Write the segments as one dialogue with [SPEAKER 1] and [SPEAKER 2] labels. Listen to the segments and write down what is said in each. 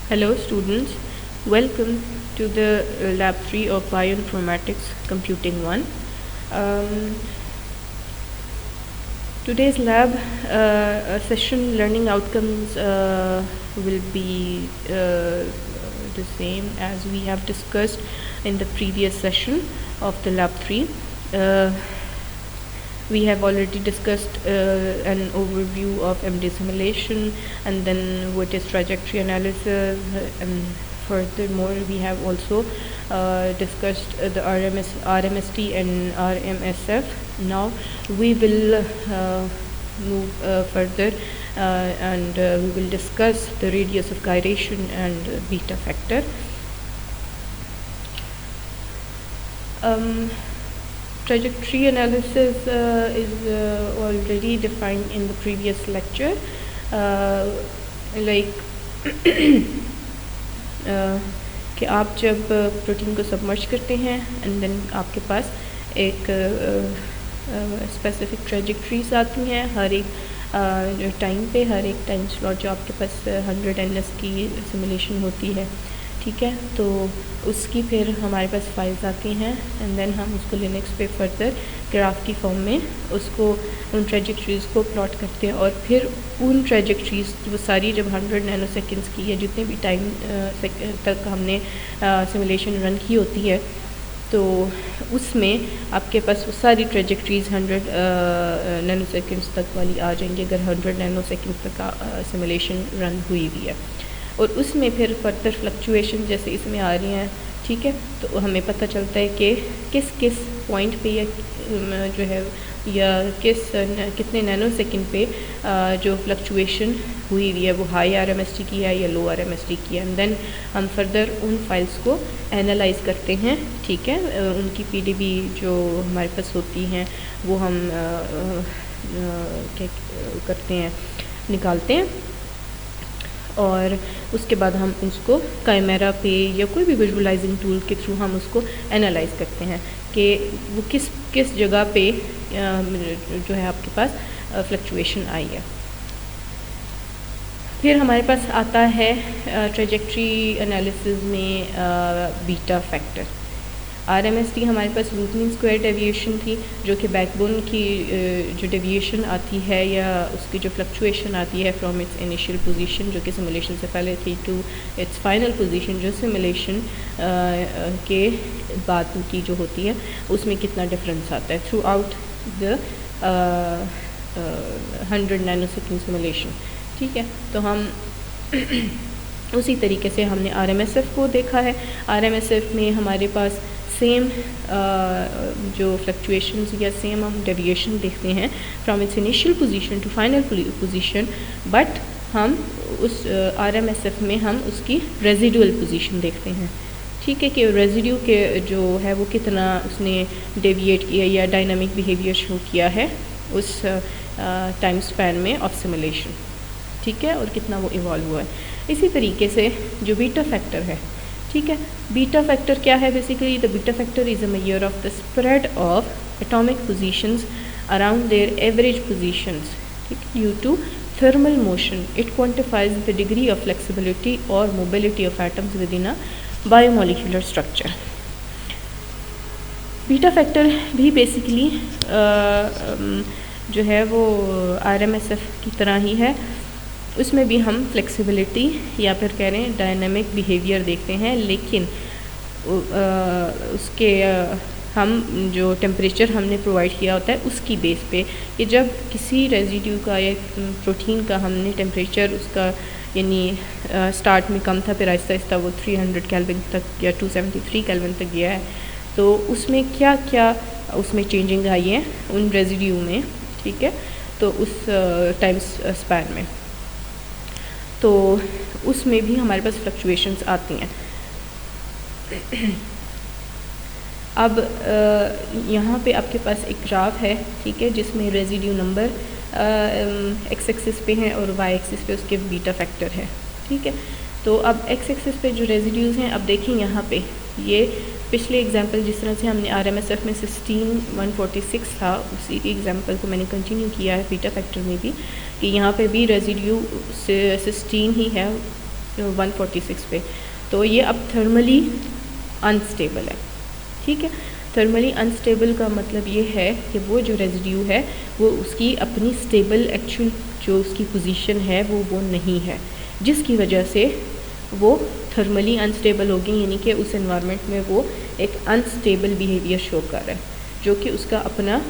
[SPEAKER 1] Hello students, welcome to the lab 3 of Bioinformatics Computing 1. Um, Today's lab session learning outcomes will be the same as we have discussed in the previous session of the lab 3. We have already discussed an overview of MD simulation, and then what is trajectory analysis, and furthermore we have also discussed the RMST and RMSF. Now we will move further and we will discuss the radius of gyration and beta factor. Trajectory analysis is already defined in the previous lecture, कि आप जब protein को submerge करते हैं and then आपके पास एक specific trajectories आती हैं हर एक टाइम पे, हर एक टाइम स्लॉट जो आपके पास 100 NS की सिमुलेशन होती है, ठीक है। तो उसकी फिर हमारे पास फाइल्स आती हैं एंड देन हम उसको लिनक्स पे फर्दर ग्राफ की फॉर्म में उसको उन ट्रेजेक्ट्रीज़ को प्लॉट करते हैं, और फिर उन ट्रेजेक्ट्रीज़ वो सारी जब 100 नैनोसेकेंड्स की या जितने भी टाइम तक हमने सिमुलेशन रन की होती है, तो उसमें आपके पास वो सारी ट्रेजेक्ट्रीज़ 100 नैनोसेकेंड्स तक वाली आ जाएंगी अगर 100 नैनोसेकेंड्स तक का सिमुलेशन रन हुई हुई है। और उसमें फिर फर्दर फ्लक्चुएशन जैसे इसमें आ रही हैं, ठीक है, तो हमें पता चलता है कि किस किस पॉइंट पे या जो है या कितने नैनो सेकंड पे जो फ्लक्चुएशन हुई हुई है वो हाई RMST की है या लो RMST की है, एंड देन हम फर्दर उन फाइल्स को एनालाइज करते हैं, ठीक है। उनकी PDB जो हमारे पास होती हैं वो हम क्या करते हैं, निकालते हैं, और उसके बाद हम उसको काइमेरा पे या कोई भी विजुअलाइजिंग टूल के थ्रू हम उसको एनालाइज करते हैं कि वो किस जगह पे जो है आपके पास फ्लक्चुएशन आई है। फिर हमारे पास आता है ट्रेजेक्ट्री एनालिसिस में बीटा फैक्टर। RMST हमारे पास रूट मीन स्क्वायर डेविएशन थी, जो कि बैकबोन की जो डेविएशन आती है या उसकी जो फ्लक्चुएशन आती है फ्रॉम इट्स इनिशियल पोजीशन जो कि सिमुलेशन से पहले थी टू इट्स फाइनल पोजीशन जो सिमुलेशन के बाद की जो होती है उसमें कितना डिफरेंस आता है through out the 100 nanosecond simulation, ठीक है। तो हम उसी तरीके से हमने RMSF को देखा है। RMSF में हमारे पास सेम जो फ्लक्चुएशंस या सेम हम डेविएशन देखते हैं from its initial position to final position, but हम उस RMSF में हम उसकी रेजिडुअल पोजीशन देखते हैं, ठीक है, कि रेजिड्यू के जो है वो कितना उसने डेविएट किया या डायनामिक बिहेवियर शो किया है उस टाइम स्पैन में ऑफ सिमुलेशन, ठीक है, और कितना वो इवॉल्व हुआ है। इसी तरीके से जो बीटा फैक्टर है, ठीक है, बीटा फैक्टर क्या है? Basically the beta factor is a measure of the spread of atomic positions around their average positions, ठीक, due to thermal motion. It quantifies the degree of flexibility और mobility of atoms within a biomolecular structure. Beta factor भी basically जो है वो RMSF की तरह ही है। उसमें भी हम फ्लेक्सिबिलिटी या फिर कह रहे हैं डायनामिक बिहेवियर देखते हैं, लेकिन उसके हम जो टेम्परेचर हमने प्रोवाइड किया होता है उसकी बेस पे कि जब किसी रेजिड्यू का या प्रोटीन का हमने टेम्परेचर उसका यानी स्टार्ट में कम था, फिर आहिस्ता आहिस्ता वो 300 केल्विन तक या 273 केल्विन तक गया है, तो उसमें क्या क्या उसमें चेंजिंग आई है उन रेजिड्यू में, ठीक है, तो उस टाइम स्पैन में, तो उसमें भी हमारे पास फ्लक्चुएशंस आती हैं। अब यहाँ पे आपके पास एक ग्राफ है, ठीक है, जिसमें रेजिड्यू नंबर एक्स एक्सिस पे है और वाई एक्सिस पे उसके बीटा फैक्टर है, ठीक है। तो अब एक्स एक्सिस पे जो रेजिड्यूज़ हैं, अब देखिए यहाँ पे ये पिछले एग्जांपल जिस तरह से हमने RMSF में 16146 था, उसी एग्जांपल को मैंने कंटिन्यू किया है बीटा फैक्टर में भी, कि यहाँ पे भी रेजिड्यू 16 ही है 146 पे। तो ये अब थर्मली अनस्टेबल है, ठीक है। थर्मली अनस्टेबल का मतलब ये है कि वो जो रेजिड्यू है वो उसकी अपनी स्टेबल एक्चुअल जो उसकी पोजीशन है वो नहीं है, जिसकी वजह से वो थर्मली अनस्टेबल होगी, यानी कि उस एनवायरनमेंट में वो एक अनस्टेबल बिहेवियर शो कर रहा है, जो कि उसका अपना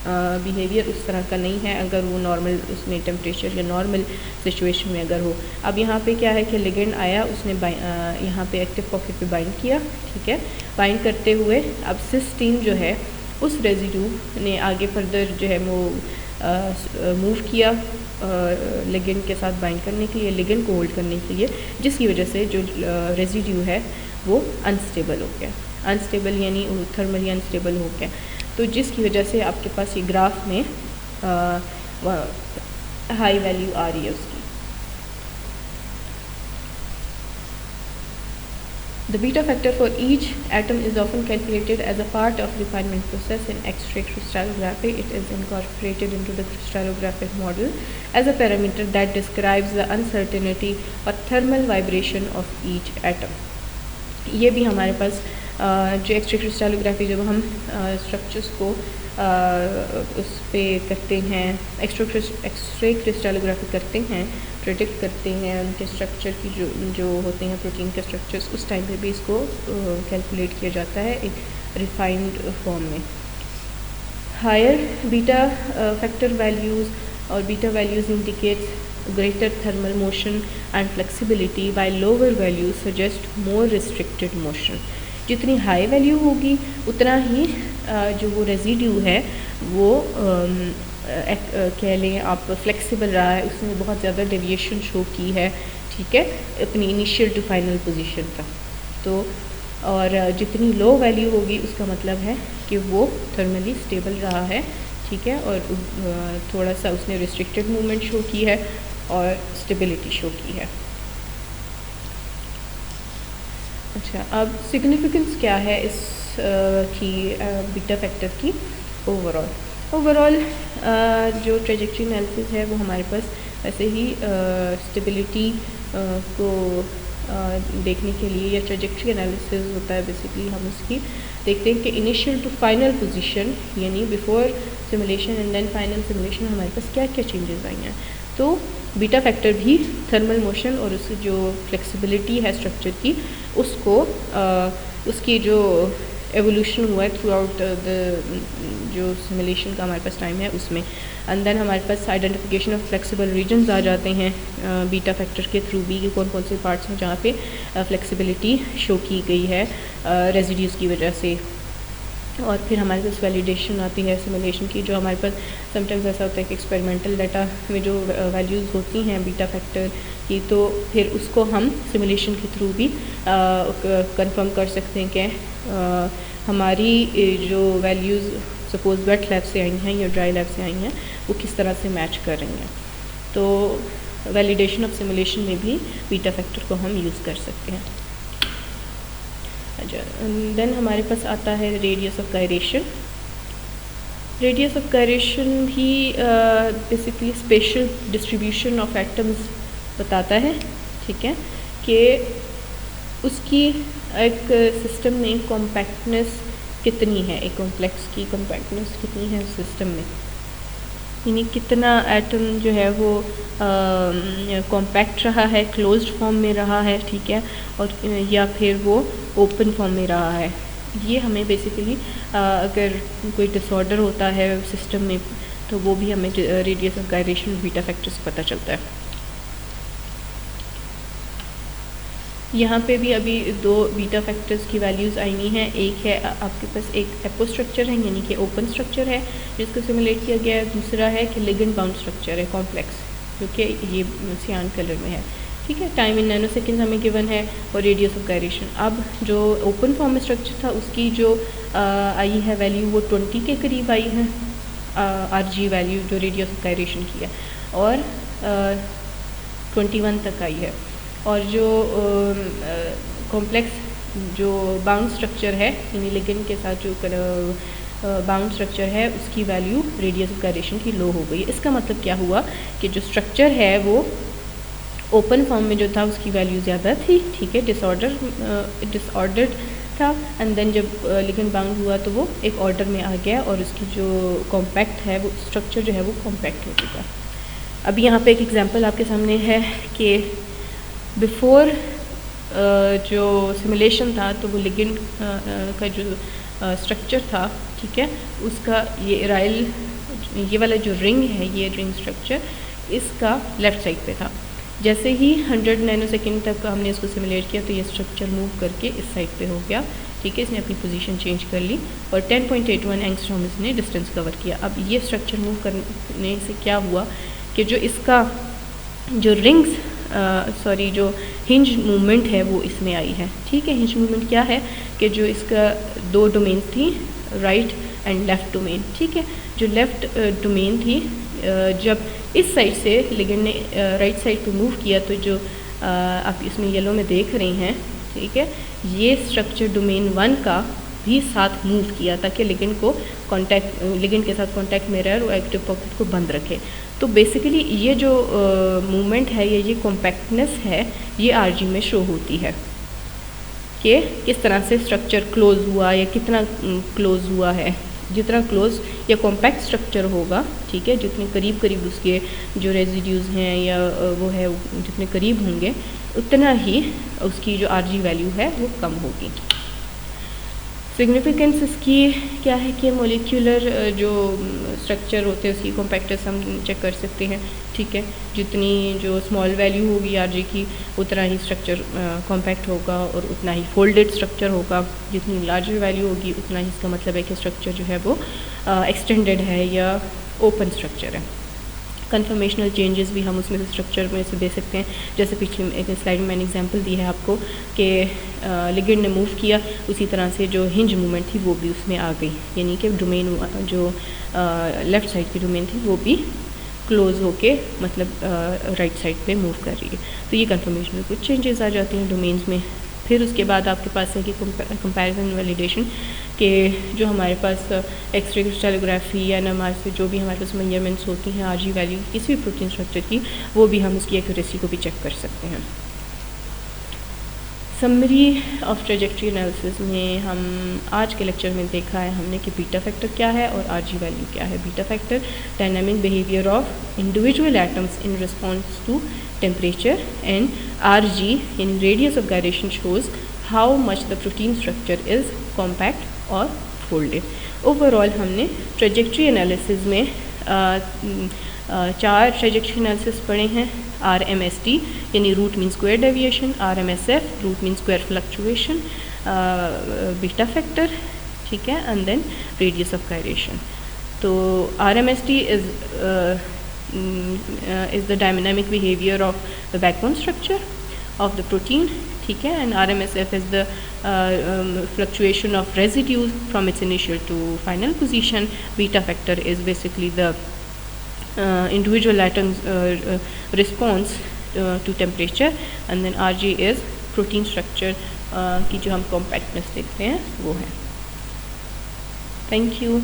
[SPEAKER 1] बिहेवियर उस तरह का नहीं है अगर वो नॉर्मल उसमें टेम्परेचर या नॉर्मल सिचुएशन में अगर हो। अब यहाँ पे क्या है कि लिगेंड आया, उसने यहाँ पे एक्टिव पॉकेट पे बाइंड किया, ठीक है। बाइंड करते हुए अब सिस्टीन जो है उस रेजिड्यू ने आगे फर्दर जो है वो मूव किया लिगेंड के साथ बाइंड करने के लिए, लिगेंड को होल्ड करने के लिए, जिसकी वजह से जो रेजिड्यू है वो अनस्टेबल हो गया। अनस्टेबल यानी थर्मली अनस्टेबल हो गया, तो जिसकी वजह से आपके पास ये ग्राफ में हाई वैल्यू आ रही है उसकी। The beta factor for each atom is often calculated as a part of refinement process in X-ray crystallography. It is incorporated into the crystallographic model as a parameter that describes the uncertainty or thermal vibration of each atom. ये भी हमारे पास जो x-ray crystallography जब हम structures को उस पर करते हैं, एक्स-रे क्रिस्टलोग्राफी करते हैं, प्रेडिक्ट करते हैं उनके स्ट्रक्चर की जो होते हैं प्रोटीन के स्ट्रक्चर्स, उस टाइम पे भी इसको कैलकुलेट किया जाता है एक रिफाइंड फॉर्म में। हायर बीटा फैक्टर वैल्यूज़ और beta values indicates greater thermal motion and flexibility, while lower values suggest more restricted motion. जितनी हाई वैल्यू होगी उतना ही जो वो रेजिड्यू है वो कह लें आप फ्लेक्सिबल रहा है, उसने बहुत ज़्यादा डेविएशन शो की है, ठीक है, अपनी इनिशियल टू फाइनल पोजीशन का। तो और जितनी लो वैल्यू होगी उसका मतलब है कि वो थर्मली स्टेबल रहा है, ठीक है, और थोड़ा सा उसने रिस्ट्रिक्टेड मूवमेंट शो की है और स्टेबिलिटी शो की है। अच्छा, अब सिग्निफिकेंस क्या है इस की बीटा फैक्टर की ओवरऑल जो ट्रेजेक्ट्री एनालिसिस है वो हमारे पास वैसे ही स्टेबिलिटी को देखने के लिए, या ट्रेजेक्ट्री एनालिसिस होता है बेसिकली, हम उसकी देखते हैं कि इनिशियल टू फाइनल पोजीशन यानी before simulation and then final simulation हमारे पास क्या क्या चेंजेस आई हैं। तो बीटा फैक्टर भी थर्मल मोशन और उसकी जो फ्लेक्सिबिलिटी है स्ट्रक्चर की उसको उसकी जो एवोल्यूशन हुआ है थ्रू आउट द जो सिमुलेशन का हमारे पास टाइम है उसमें, एंड देन हमारे पास आइडेंटिफिकेशन ऑफ फ्लेक्सिबल रीजन्स आ जाते हैं बीटा फैक्टर के थ्रू भी, कि कौन कौन से पार्ट्स हैं जहाँ पे फ्लेक्सिबिलिटी शो की गई है रेजिड्यूज़ की वजह से। और फिर हमारे पास वैलिडेशन आती है सिमुलेशन की, जो हमारे पास समटाइम्स ऐसा होता है कि एक्सपेरिमेंटल डाटा में जो वैल्यूज़ होती हैं बीटा फैक्टर की, तो फिर उसको हम सिमुलेशन के थ्रू भी कंफर्म कर सकते हैं कि हमारी जो वैल्यूज़ सपोज़ वेट लैब से आई हैं या ड्राई लैब से आई हैं वो किस तरह से मैच कर रही हैं। तो वैलिडेशन ऑफ सिमुलेशन में भी बीटा फैक्टर को हम यूज़ कर सकते हैं। देन हमारे पास आता है radius of gyration. Radius of gyration भी basically spatial distribution of atoms बताता है, ठीक है, कि उसकी एक सिस्टम में कॉम्पैक्टनेस कितनी है, एक कॉम्प्लेक्स की कॉम्पैक्टनेस कितनी है उस सिस्टम में, यानी कितना एटम जो है वो कॉम्पैक्ट रहा है, क्लोज्ड फॉर्म में रहा है, ठीक है, और या फिर वो ओपन फॉर्म में रहा है। ये हमें बेसिकली अगर कोई डिसऑर्डर होता है सिस्टम में तो वो भी हमें radius of gyration beta factor से पता चलता है। यहाँ पे भी अभी दो बीटा फैक्टर्स की वैल्यूज़ आई हुई हैं। एक है आपके पास एक एपो स्ट्रक्चर है यानी कि ओपन स्ट्रक्चर है जिसको सिमुलेट किया गया है, दूसरा है कि लिगेंड बाउंड स्ट्रक्चर है कॉम्प्लेक्स, जो कि ये सियान कलर में है, ठीक है। टाइम इन नैनो सेकेंड हमें गिवन है और रेडियस ऑफ गायरेशन। अब जो ओपन फॉर्म में स्ट्रक्चर था उसकी जो आई है वैल्यू वो 20 के करीब आई है RG वैल्यू जो रेडियस ऑफ गायरेशन की है, और 21 तक आई है। और जो कॉम्प्लेक्स जो बाउंड स्ट्रक्चर है यानी लिगेंड के साथ जो बाउंड स्ट्रक्चर है उसकी वैल्यू रेडियस ऑफ गायरेशन की लो हो गई। इसका मतलब क्या हुआ कि जो स्ट्रक्चर है वो ओपन फॉर्म में जो था उसकी वैल्यू ज़्यादा थी, ठीक है, डिसऑर्डर्ड था, एंड देन जब लिगेंड बाउंड हुआ तो वो एक ऑर्डर में आ गया और उसकी जो कॉम्पैक्ट है वो स्ट्रक्चर जो है वो कॉम्पैक्ट हो चुका। अभी यहाँ पे एक एग्जांपल आपके सामने है कि बिफोर जो सिमुलेशन था तो वो लिगेंड का जो स्ट्रक्चर था, ठीक है, उसका ये एराइल, ये वाला जो रिंग है, ये रिंग स्ट्रक्चर इसका लेफ़्ट साइड पे था। जैसे ही 100 नैनोसेकंड तक हमने इसको सिमुलेट किया तो ये स्ट्रक्चर मूव करके इस साइड पे हो गया, ठीक है, इसने अपनी पोजीशन चेंज कर ली और 10.81 एंगस्ट्रॉम इसने डिस्टेंस कवर किया। अब ये स्ट्रक्चर मूव करने से क्या हुआ कि जो इसका जो जो हिंज मूवमेंट है वो इसमें आई है, ठीक है। हिंज मूवमेंट क्या है कि जो इसका दो डोमेन थी, राइट एंड लेफ़्ट डोमेन, ठीक है। जो लेफ़्ट डोमेन थी जब इस साइड से लिगेंड ने राइट साइड पे मूव किया तो जो आप इसमें येलो में देख रही हैं, ठीक है, ये स्ट्रक्चर डोमेन 1 का भी साथ मूव किया ताकि लिगेंड के साथ कॉन्टैक्ट में रहे और एक्टिव पॉकेट को बंद रखे। तो बेसिकली ये जो मूवमेंट है ये कॉम्पैक्टनेस है, ये आरजी में शो होती है कि किस तरह से स्ट्रक्चर क्लोज हुआ या कितना क्लोज हुआ है। जितना क्लोज या कॉम्पैक्ट स्ट्रक्चर होगा, ठीक है, जितने करीब उसके जो रेजिड्यूज़ हैं या वो है जितने करीब होंगे उतना ही उसकी जो आरजी वैल्यू है वो कम होगी। सिग्निफिकेंस इसकी क्या है कि मोलिक्यूलर जो स्ट्रक्चर होते हैं उसकी कॉम्पैक्टनेस हम चेक कर सकते हैं, ठीक है। जितनी जो स्मॉल वैल्यू होगी आरजी की उतना ही स्ट्रक्चर कॉम्पैक्ट होगा और उतना ही फोल्डेड स्ट्रक्चर होगा। जितनी लार्जर वैल्यू होगी उतना ही इसका मतलब है कि स्ट्रक्चर जो है वो एक्सटेंडेड है या ओपन स्ट्रक्चर है। कन्फर्मेशनल चेंजेस भी हम उसमें से स्ट्रक्चर में से दे सकते हैं। जैसे पिछले एक स्लाइड में मैंने एग्जांपल दी है आपको कि लिगेंड ने मूव किया, उसी तरह से जो हिंज मूवमेंट थी वो भी उसमें आ गई, यानी कि डोमेन जो लेफ़्ट साइड की डोमेन थी वो भी क्लोज होके मतलब राइट साइड पे मूव कर रही है। तो ये कन्फर्मेशनल कुछ चेंजेस आ जाती हैं डोमेन्स में। फिर उसके बाद आपके पास है कि कंपैरिजन वैलिडेशन के जो हमारे पास एक्सरे क्रिस्टलोग्राफी या एनएमआर से जो भी हमारे पास मेजरमेंट्स होती हैं आरजी वैल्यू किसी भी प्रोटीन स्ट्रक्चर की, वो भी हम उसकी एक्यूरेसी को भी चेक कर सकते हैं। समरी ऑफ ट्रेजेक्ट्री एनालिसिस में हम आज के लेक्चर में देखा है हमने कि बीटा फैक्टर क्या है और आरजी वैल्यू क्या है। Beta factor dynamic behaviour of individual atoms in response to temperature and RG यानी radius of gyration shows how much the protein structure is compact और फोल्डेड। ओवरऑल हमने ट्रेजेक्ट्री एनालिसिस में 4 trajectory analysis पढ़े हैं। RMSD यानी root mean square deviation, RMSF root mean square fluctuation, beta factor, ठीक है, and then radius of gyration. तो RMSD is the dynamic behavior of the backbone structure of the protein, ठीक है, and RMSF is the fluctuation of residues from its initial to final position. Beta factor is basically the individual atoms response to temperature, and then RG is protein structure की जो हम compactness देखते हैं वो है। Thank you.